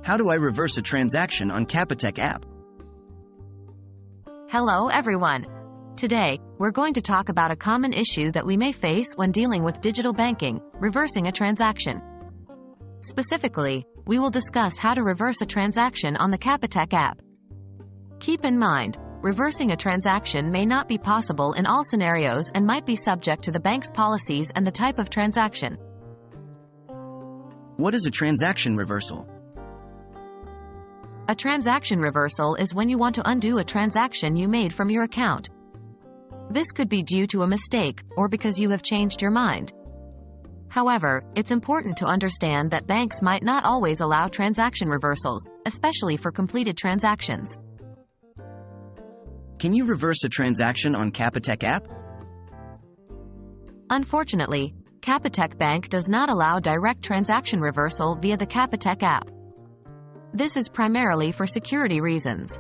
How do I reverse a transaction on Capitec app? Hello everyone. Today, we're going to talk about a common issue that we may face when dealing with digital banking, reversing a transaction. Specifically, we will discuss how to reverse a transaction on the Capitec app. Keep in mind, reversing a transaction may not be possible in all scenarios and might be subject to the bank's policies and the type of transaction. What is a transaction reversal? A transaction reversal is when you want to undo a transaction you made from your account. This could be due to a mistake or because you have changed your mind. However, it's important to understand that banks might not always allow transaction reversals, especially for completed transactions. Can you reverse a transaction on Capitec app? Unfortunately, Capitec Bank does not allow direct transaction reversal via the Capitec app. This is primarily for security reasons.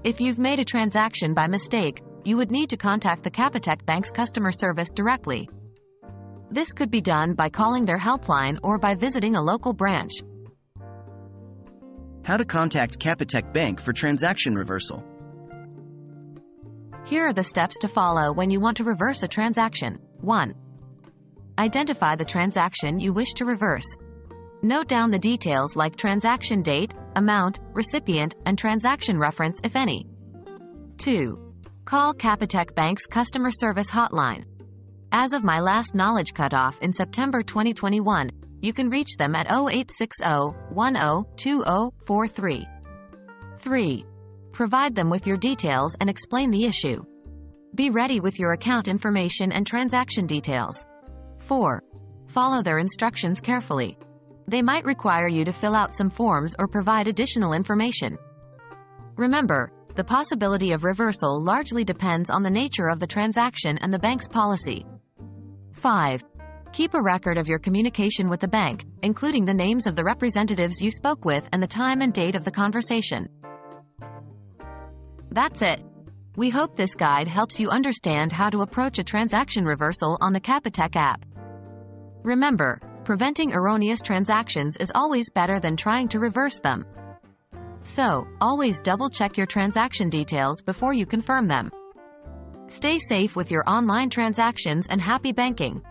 If you've made a transaction by mistake, you would need to contact the Capitec Bank's customer service directly. This could be done by calling their helpline or by visiting a local branch. How to contact Capitec Bank for transaction reversal? Here are the steps to follow when you want to reverse a transaction. 1. Identify the transaction you wish to reverse. Note down the details like transaction date, amount, recipient, and transaction reference if any. 2. Call Capitec Bank's customer service hotline. As of my last knowledge cutoff in September 2021, you can reach them at 0860-102043. 3. Provide them with your details and explain the issue. Be ready with your account information and transaction details. 4. Follow their instructions carefully. They might require you to fill out some forms or provide additional information. Remember, the possibility of reversal largely depends on the nature of the transaction and the bank's policy. 5. Keep a record of your communication with the bank, including the names of the representatives you spoke with and the time and date of the conversation. That's it. We hope this guide helps you understand how to approach a transaction reversal on the Capitec app. Remember, preventing erroneous transactions is always better than trying to reverse them. So, always double-check your transaction details before you confirm them. Stay safe with your online transactions and happy banking.